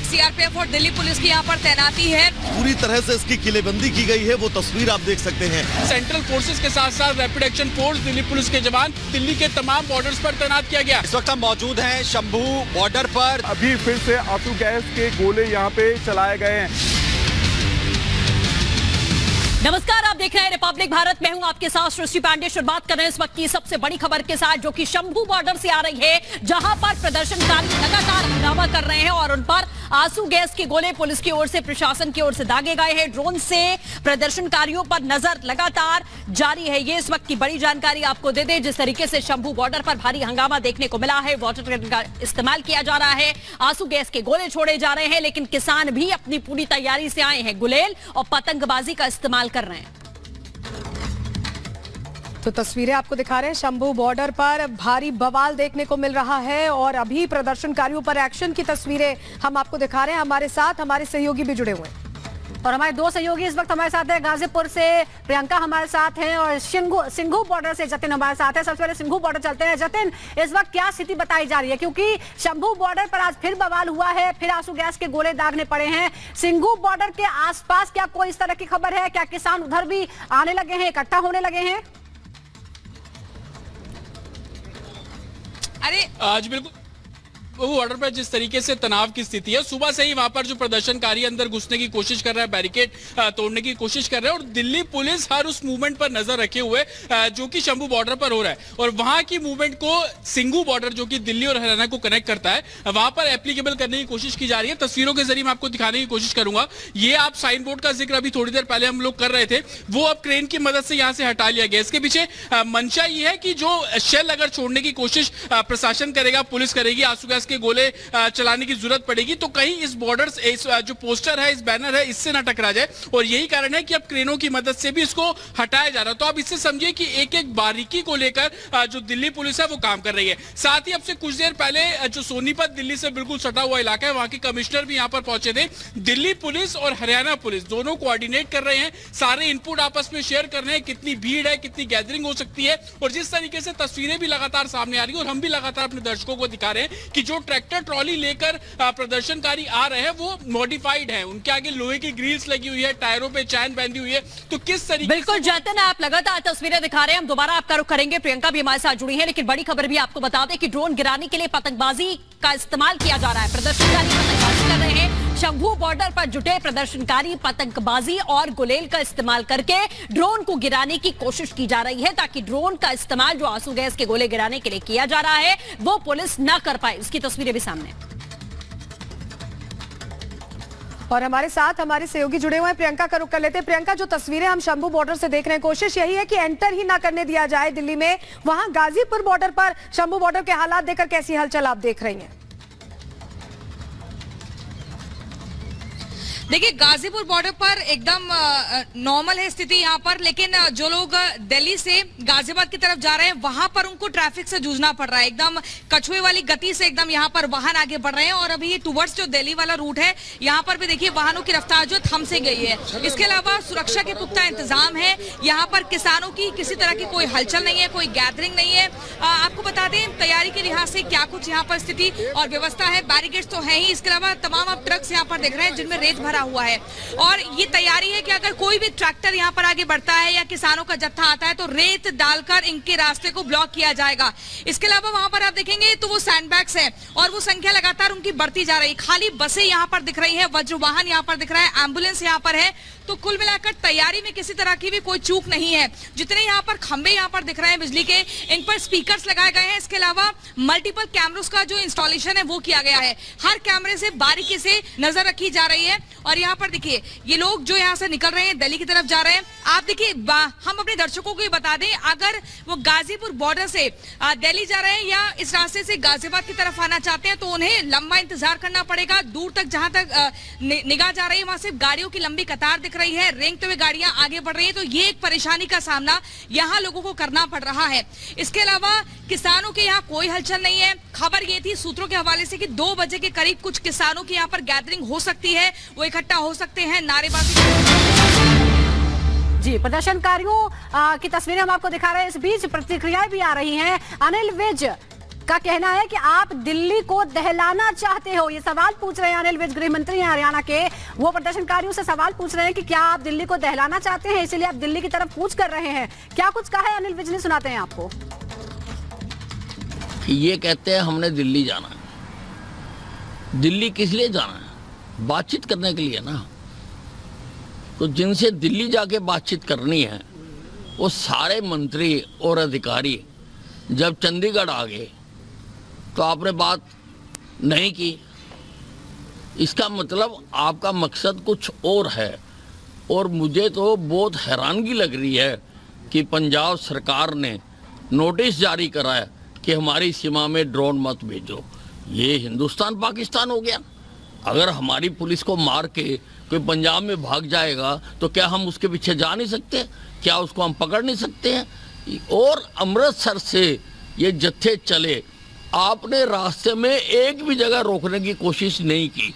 CRPF और Delhi police की यहाँ पर तैनाती है। पूरी तरह से इसकी किलेबंदी की गई है, वो तस्वीर आप देख सकते हैं। सेंट्रल फोर्सेस के साथ साथ rapid action force, Delhi police के जवान दिल्ली के तमाम बॉर्डर्स पर तैनात किया गया। इस वक्त हम मौजूद हैं शंभू बॉर्डर पर। अभी फिर से आंसू गैस के गोले यहाँ पे चलाए गए हैं। नमस्कार, आप देख रहे हैं रिपब्लिक भारत। मैं हूं आपके साथ सृष्टि पांडे। शुरुआत कर रहे हैं इस वक्त की सबसे बड़ी खबर के साथ, जो कि शंभू बॉर्डर से आ रही है, जहां पर प्रदर्शनकारी लगातार हंगामा कर रहे हैं और उन पर आंसू गैस के गोले पुलिस की ओर से, प्रशासन की ओर से दागे गए हैं। ड्रोन से प्रदर्शनकारियों पर नजर लगातार जारी है। ये इस वक्त की बड़ी जानकारी आपको दे दें। जिस तरीके से शंभू बॉर्डर पर भारी हंगामा देखने को मिला है, वाटर गन का इस्तेमाल किया जा रहा है, आंसू गैस के गोले छोड़े जा रहे हैं, लेकिन किसान भी अपनी पूरी तैयारी से आए हैं। गुलेल और पतंगबाजी का इस्तेमाल कर रहे हैं। तो तस्वीरें आपको दिखा रहे हैं, शंभू बॉर्डर पर भारी बवाल देखने को मिल रहा है और अभी प्रदर्शनकारियों पर एक्शन की तस्वीरें हम आपको दिखा रहे हैं। हमारे साथ हमारे सहयोगी भी जुड़े हुए हैं और हमारे दो सहयोगी इस वक्त हमारे साथ है। गाजीपुर से प्रियंका हमारे साथ हैं और सिंघू बॉर्डर से जतिन हमारे साथ है। सबसे पहले सिंघू बॉर्डर चलते हैं। जतिन, इस वक्त क्या स्थिति बताई जा रही है, क्योंकि शंभू बॉर्डर पर आज फिर बवाल हुआ है, फिर आंसू गैस के गोले दागने पड़े हैं। सिंघू बॉर्डर के आसपास क्या कोई इस तरह की खबर है? क्या किसान उधर भी आने लगे हैं, इकट्ठा होने लगे हैं? अरे आज बिल्कुल बॉर्डर पर जिस तरीके से तनाव की स्थिति है, सुबह से ही वहां पर जो प्रदर्शनकारी अंदर घुसने की कोशिश कर रहा है, बैरिकेड तोड़ने की कोशिश कर रहे हैं और दिल्ली पुलिस हर उस मूवमेंट पर नजर रखे हुए जो कि शंभू बॉर्डर पर हो रहा है और वहां की मूवमेंट को सिंघू बॉर्डर जो कि दिल्ली और हरियाणा को कनेक्ट करता है, वहां पर एप्लीकेबल करने की कोशिश की जा रही है। तस्वीरों के जरिए मैं आपको दिखाने की कोशिश करूंगा। ये आप साइन बोर्ड का जिक्र अभी थोड़ी देर पहले हम लोग कर रहे थे, वो अब क्रेन की मदद से यहां से हटा लिया गया। इसके पीछे मंशा ये है कि जो शेल अगर छोड़ने की कोशिश प्रशासन करेगा, पुलिस करेगी, आंसू गैस के गोले चलाने की जरूरत पड़ेगी तो कहीं इस बॉर्डर इस जो पोस्टर है, इस बैनर है, इससे ना टकरा जाए और यही कारण है कि अब क्रेनों की मदद से भी इसको हटाया जा रहा है। तो आप इससे समझिए कि एक एक बारीकी को लेकर जो दिल्ली पुलिस है वो काम कर रही है। साथ ही अब से कुछ देर पहले जो सोनीपत दिल्ली से बिल्कुल सटा हुआ इलाका है, वहां के कमिश्नर भी यहां पर पहुंचे थे। दिल्ली पुलिस और हरियाणा पुलिस दोनों कोऑर्डिनेट कर रहे हैं, सारे इनपुट आपस में शेयर कर रहे हैं, कितनी भीड़ है, कितनी गैदरिंग हो सकती है और जिस तरीके से तस्वीरें भी लगातार सामने आ रही है और हम भी लगातार अपने दर्शकों को दिखा रहे हैं कि जो ट्रैक्टर ट्रॉली लेकर प्रदर्शनकारी आ रहे हैं वो मॉडिफाइड हैं, उनके आगे लोहे की ग्रिल्स लगी हुई है, टायरों पे चैन बंधी हुई है। तो किस तरीके बिल्कुल जतिन, आप लगातार तस्वीरें दिखा रहे हैं, हम दोबारा आपका रुख करेंगे। प्रियंका भी हमारे साथ जुड़ी है, लेकिन बड़ी खबर भी आपको बता दें कि ड्रोन गिराने के लिए पतंगबाजी का इस्तेमाल किया जा रहा है। प्रदर्शनकारी पतंगबाजी कर रहे हैं। शंभू बॉर्डर पर जुटे प्रदर्शनकारी पतंगबाजी और गुलेल का इस्तेमाल करके ड्रोन को गिराने की कोशिश की जा रही है, ताकि ड्रोन का इस्तेमाल जो आंसू गैस के गोले गिराने के लिए किया जा रहा है वो पुलिस न कर पाए। इसकी तस्वीरें भी सामने और हमारे साथ हमारे सहयोगी जुड़े हुए हैं। प्रियंका का रुख कर लेते हैं। प्रियंका, जो तस्वीरें हम शंभू बॉर्डर से देख रहे हैं, कोशिश यही है कि एंटर ही ना करने दिया जाए दिल्ली में। वहां गाजीपुर बॉर्डर पर शंभू बॉर्डर के हालात देखकर कैसी हलचल आप देख रही हैं? देखिए, गाजीपुर बॉर्डर पर एकदम नॉर्मल है स्थिति यहाँ पर, लेकिन जो लोग दिल्ली से गाजियाबाद की तरफ जा रहे हैं वहां पर उनको ट्रैफिक से जूझना पड़ रहा है। एकदम कछुए वाली गति से एकदम यहाँ पर वाहन आगे बढ़ रहे हैं और अभी टुवर्ड्स जो दिल्ली वाला रूट है, यहाँ पर भी देखिए वाहनों की रफ्तार जो थम से गई है। इसके अलावा सुरक्षा के पुख्ता इंतजाम है। यहाँ पर किसानों की किसी तरह की कोई हलचल नहीं है, कोई गैदरिंग नहीं है। आपको बता दें तैयारी के लिहाज से क्या कुछ यहाँ पर स्थिति और व्यवस्था है। बैरिकेड्स तो है ही, इसके अलावा तमाम आप ट्रक्स यहाँ पर देख रहे हैं जिनमें रेत भरा हुआ है और ये तैयारी है कि अगर कोई भी ट्रैक्टर यहाँ पर आगे बढ़ता है या किसानों का जत्था आता है तो रेत डालकर इनके रास्ते को ब्लॉक किया जाएगा। इसके अलावा वहां पर आप देखेंगे तो वो सैंडबैग्स है और वो संख्या लगातार उनकी बढ़ती जा रही है। खाली बसें यहाँ पर दिख रही है, वज्र वाहन यहाँ पर दिख रहा है, एम्बुलेंस यहाँ पर है। तो कुल मिलाकर तैयारी में किसी तरह की भी कोई चूक नहीं है। जितने यहाँ पर खंबे यहाँ पर दिख रहे हैं बिजली के, इन पर स्पीकर्स लगाए गए हैं। इसके अलावा मल्टीपल कैमरों का जो इंस्टॉलेशन है वो किया गया है। हर कैमरे से बारीकी से नजर रखी जा रही है और यहाँ पर देखिए ये लोग जो यहाँ से निकल रहे हैं दिल्ली की तरफ जा रहे हैं। आप देखिए, हम अपने दर्शकों को ये बता दें, अगर वो गाजीपुर बॉर्डर से दिल्ली जा रहे हैं या इस रास्ते से गाजियाबाद की तरफ आना चाहते हैं तो उन्हें लंबा इंतजार करना पड़ेगा। दूर तक जहां तक निगाह जा रही है वहां सिर्फ गाड़ियों की लंबी कतार दिख रही है, रेंगते हुए गाड़ियां आगे बढ़ रही है। तो ये एक परेशानी का सामना यहाँ लोगों को करना पड़ रहा है। इसके अलावा किसानों के यहाँ कोई हलचल नहीं है। खबर ये थी सूत्रों के हवाले से कि 2 बजे के करीब कुछ किसानों की यहाँ पर गैदरिंग हो सकती है, वो इकट्ठा हो सकते हैं, नारेबाजी। जी, प्रदर्शनकारियों की तस्वीरें हम आपको दिखा रहे हैं। इस बीच प्रतिक्रियाएं भी आ रही हैं। अनिल विज, का कहना है कि आप दिल्ली को दहलाना चाहते हो। ये सवाल पूछ रहे हैं अनिल विज, गृह मंत्री हैं हरियाणा के। वो प्रदर्शनकारियों से सवाल पूछ रहे हैं कि क्या आप दिल्ली को दहलाना चाहते हैं, इसलिए आप दिल्ली की तरफ कूच कर रहे हैं। क्या कुछ कहा है अनिल विज ने, सुनाते हैं आपको। ये कहते हैं हमने दिल्ली जाना है। दिल्ली किस लिए जाना है? बातचीत करने के लिए ना। तो जिनसे दिल्ली जाके बातचीत करनी है वो सारे मंत्री और अधिकारी जब चंडीगढ़ आ गए तो आपने बात नहीं की। इसका मतलब आपका मकसद कुछ और है। और मुझे तो बहुत हैरानगी लग रही है कि पंजाब सरकार ने नोटिस जारी करा है कि हमारी सीमा में ड्रोन मत भेजो। ये हिंदुस्तान पाकिस्तान हो गया। अगर हमारी पुलिस को मार के कोई पंजाब में भाग जाएगा तो क्या हम उसके पीछे जा नहीं सकते? क्या उसको हम पकड़ नहीं सकते हैं? और अमृतसर से ये जत्थे चले, आपने रास्ते में एक भी जगह रोकने की कोशिश नहीं की।